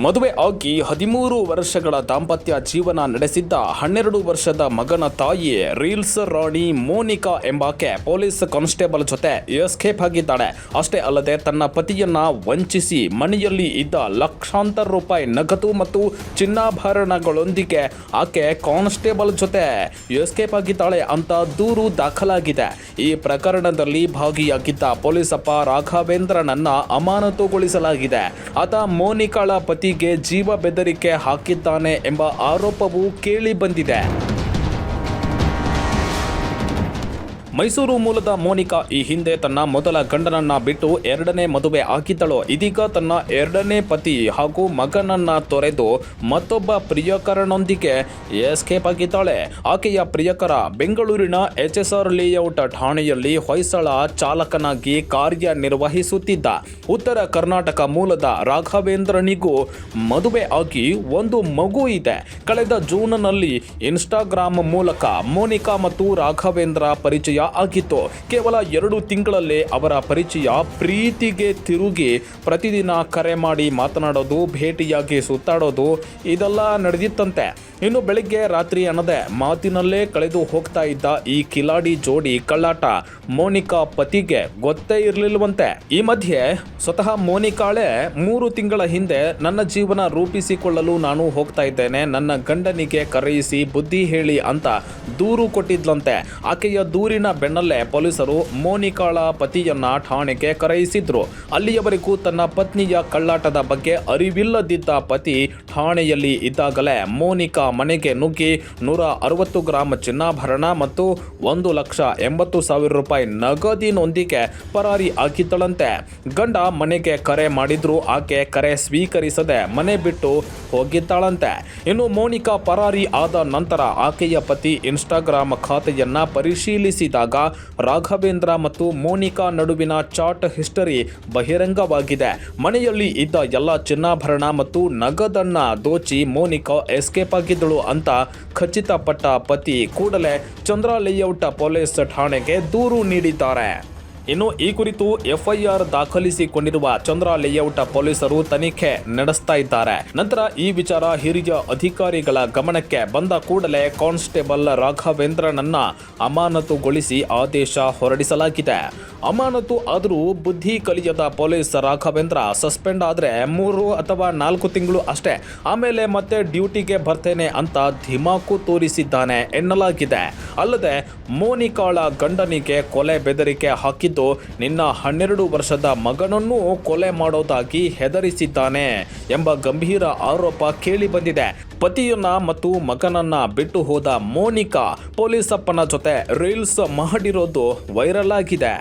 ಮದುವೆ ಆಗಿ 13 ವರ್ಷಗಳ ದಾಂಪತ್ಯ ಜೀವನ ನಡೆಸಿದ್ದ 12 ವರ್ಷದ ಮಗನ ತಾಯಿ ರೀಲ್ಸ್ ರಾಣಿ ಮೋನಿಕಾ ಎಂಬಾಕೆ ಪೊಲೀಸ್ ಕಾನ್ಸ್ಟೇಬಲ್ ಜೊತೆ ಎಸ್ಕೇಪ್ ಆಗಿದ್ದಾಳೆ. ಅಷ್ಟೇ ಅಲ್ಲದೆ ತನ್ನ ಪತಿಯನ್ನ ವಂಚಿಸಿ ಮನೆಯಲ್ಲಿ ಇದ್ದ ಲಕ್ಷಾಂತರ ರೂಪಾಯಿ ನಗದು ಮತ್ತು ಚಿನ್ನಾಭರಣಗಳೊಂದಿಗೆ ಆಕೆ ಕಾನ್ಸ್ಟೇಬಲ್ ಜೊತೆ ಎಸ್ಕೇಪ್ ಆಗಿದ್ದಾಳೆ ಅಂತ ದೂರು ದಾಖಲಾಗಿದೆ. ಈ ಪ್ರಕರಣದಲ್ಲಿ ಭಾಗಿಯಾಗಿದ್ದ ಪೊಲೀಸಪ್ಪ ರಾಘವೇಂದ್ರನನ್ನ ಅಮಾನತುಗೊಳಿಸಲಾಗಿದೆ. ಆತ ಮೋನಿಕಾಳ ಪತಿಗೆ ಜೀವ ಬೆದರಿಕೆ ಹಾಕಿದ್ದಾನೆ ಎಂಬ ಆರೋಪವೂ ಕೇಳಿ ಬಂದಿದೆ. ಮೈಸೂರು ಮೂಲದ ಮೋನಿಕಾ ಈ ಹಿಂದೆ ತನ್ನ ಮೊದಲ ಗಂಡನನ್ನ ಬಿಟ್ಟು ಎರಡನೇ ಮದುವೆ ಆಗಿದ್ದಳು. ಇದೀಗ ತನ್ನ ಎರಡನೇ ಪತಿ ಹಾಗೂ ಮಗನನ್ನ ತೊರೆದು ಮತ್ತೊಬ್ಬ ಪ್ರಿಯಕರನೊಂದಿಗೆ ಎಸ್ಕೇಪ್ ಆಗಿದ್ದಾಳೆ. ಆಕೆಯ ಪ್ರಿಯಕರ ಬೆಂಗಳೂರಿನ HSR ಲೇಔಟ್ ಠಾಣೆಯಲ್ಲಿ ಹೊಯ್ಸಳ ಚಾಲಕನಾಗಿ ಕಾರ್ಯನಿರ್ವಹಿಸುತ್ತಿದ್ದ. ಉತ್ತರ ಕರ್ನಾಟಕ ಮೂಲದ ರಾಘವೇಂದ್ರನಿಗೂ ಮದುವೆ ಆಗಿ ಒಂದು ಮಗು ಇದೆ. ಕಳೆದ ಜೂನ್ನಲ್ಲಿ ಇನ್ಸ್ಟಾಗ್ರಾಮ್ ಮೂಲಕ ಮೋನಿಕಾ ಮತ್ತು ರಾಘವೇಂದ್ರ ಪರಿಚಯ ಆಗಿತ್ತು. ಕೇವಲ 2 ತಿಂಗಳಲ್ಲೇ ಅವರ ಪರಿಚಯ ಪ್ರೀತಿಗೆ ತಿರುಗಿ ಪ್ರತಿದಿನ ಕರೆ ಮಾಡಿ ಮಾತನಾಡೋದು, ಭೇಟಿಯಾಗಿ ಸುತ್ತಾಡೋದು ಇದೆಲ್ಲ ನಡೆದಿತ್ತಂತೆ. ಇನ್ನು ಬೆಳಿಗ್ಗೆ ರಾತ್ರಿ ಅನ್ನದೆ ಮಾತಿನಲ್ಲೇ ಕಳೆದು ಹೋಗ್ತಾ ಇದ್ದ ಈ ಕಿಲಾಡಿ ಜೋಡಿ ಕಳ್ಳಾಟ ಮೋನಿಕಾ ಪತಿಗೆ ಗೊತ್ತೇ ಇರಲಿಲ್ವಂತೆ. ಈ ಮಧ್ಯೆ ಸ್ವತಃ ಮೋನಿಕಾಳೆ 3 ತಿಂಗಳ ಹಿಂದೆ ನನ್ನ ಜೀವನ ರೂಪಿಸಿಕೊಳ್ಳಲು ನಾನು ಹೋಗ್ತಾ ಇದ್ದೇನೆ, ನನ್ನ ಗಂಡನಿಗೆ ಕರೆಯಿಸಿ ಬುದ್ಧಿ ಹೇಳಿ ಅಂತ ದೂರು ಕೊಟ್ಟಿದ್ಲಂತೆ. ಆಕೆಯ ದೂರಿನ ಬೆನ್ನಲ್ಲೇ ಪೊಲೀಸರು ಮೋನಿಕಾಳ ಪತಿಯನ್ನ ಠಾಣೆಗೆ ಕರೆಯಿಸಿದ್ರು. ಅಲ್ಲಿಯವರೆಗೂ ತನ್ನ ಪತ್ನಿಯ ಕಳ್ಳಾಟದ ಬಗ್ಗೆ ಅರಿವಿಲ್ಲದಿದ್ದ ಪತಿ ಠಾಣೆಯಲ್ಲಿ ಇದ್ದಾಗಲೇ ಮೋನಿಕಾ ಮನೆಗೆ ನುಗ್ಗಿ 160 ಗ್ರಾಂ ಚಿನ್ನಾಭರಣ ಮತ್ತು 1,80,000 ರೂಪಾಯಿ ನಗದಿನೊಂದಿಗೆ ಪರಾರಿ ಆಗಿದ್ದಳಂತೆ. ಗಂಡ ಮನೆಗೆ ಕರೆ ಮಾಡಿದ್ರು ಆಕೆ ಕರೆ ಸ್ವೀಕರಿಸದೆ ಮನೆ ಬಿಟ್ಟು ಹೋಗಿದ್ದಾಳಂತೆ. ಇನ್ನು ಮೋನಿಕಾ ಪರಾರಿ ಆದ ನಂತರ ಆಕೆಯ ಪತಿ ಇನ್ಸ್ಟಾಗ್ರಾಮ್ ಖಾತೆಯನ್ನ ಪರಿಶೀಲಿಸಿದಾಗ ರಾಘವೇಂದ್ರ ಮತ್ತು ಮೋನಿಕಾ ನಡುವಿನ ಚಾಟ್ ಹಿಸ್ಟರಿ ಬಹಿರಂಗವಾಗಿದೆ. ಮನೆಯಲ್ಲಿ ಇದ್ದ ಎಲ್ಲ ಚಿನ್ನಾಭರಣ ಮತ್ತು ನಗದನ್ನ ದೋಚಿ ಮೋನಿಕಾ ಎಸ್ಕೇಪ್ ಆಗಿದ್ದಳು ಅಂತ ಖಚಿತಪಟ್ಟ ಪತಿ ಕೂಡಲೇ ಚಂದ್ರ ಲೇಔಟ್ ಪೊಲೀಸ್ ಠಾಣೆಗೆ ದೂರು ನೀಡಿದ್ದಾರೆ. ಇನ್ನು ಈ ಕುರಿತು FIR ದಾಖಲಿಸಿಕೊಂಡಿರುವ ಚಂದ್ರ ಲೇಔಟ್ ಪೊಲೀಸರು ತನಿಖೆ ನಡೆಸ್ತಾ ಇದ್ದಾರೆ. ನಂತರ ಈ ವಿಚಾರ ಹಿರಿಯ ಅಧಿಕಾರಿಗಳ ಗಮನಕ್ಕೆ ಬಂದ ಕೂಡಲೇ ಕಾನ್ಸ್ಟೇಬಲ್ ರಾಘವೇಂದ್ರನನ್ನ ಅಮಾನತುಗೊಳಿಸಿ ಆದೇಶ ಹೊರಡಿಸಲಾಗಿದೆ. ಅಮಾನತು ಆದರೂ ಬುದ್ಧಿ ಕಲಿಯದ ಪೊಲೀಸ್ ರಾಘವೇಂದ್ರ ಸಸ್ಪೆಂಡ್ ಆದ್ರೆ 3 ಅಥವಾ 4 ತಿಂಗಳು ಅಷ್ಟೇ, ಆಮೇಲೆ ಮತ್ತೆ ಡ್ಯೂಟಿಗೆ ಬರ್ತೇನೆ ಅಂತ ಧಿಮಾಕು ತೋರಿಸಿದ್ದಾನೆ ಎನ್ನಲಾಗಿದೆ. ಅಲ್ಲದೆ ಮೋನಿಕಾಳ ಗಂಡನಿಗೆ ಕೊಲೆ ಬೆದರಿಕೆ ಹಾಕಿದ್ದು ನಿನ್ನ 12 ವರ್ಷದ ಮಗನನ್ನು ಕೊಲೆ ಮಾಡೋದಾಗಿ ಹೆದರಿಸಿದ್ದಾನೆ ಎಂಬ ಗಂಭೀರ ಆರೋಪ ಕೇಳಿ ಬಂದಿದೆ. ಪತಿಯನ್ನ ಮತ್ತು ಮಗನನ್ನ ಬಿಟ್ಟು ಹೋದ ಮೋನಿಕಾ ಪೊಲೀಸಪ್ಪನ ಜೊತೆ ರೀಲ್ಸ್ ಮಾಡಿರೋದು ವೈರಲ್ ಆಗಿದೆ.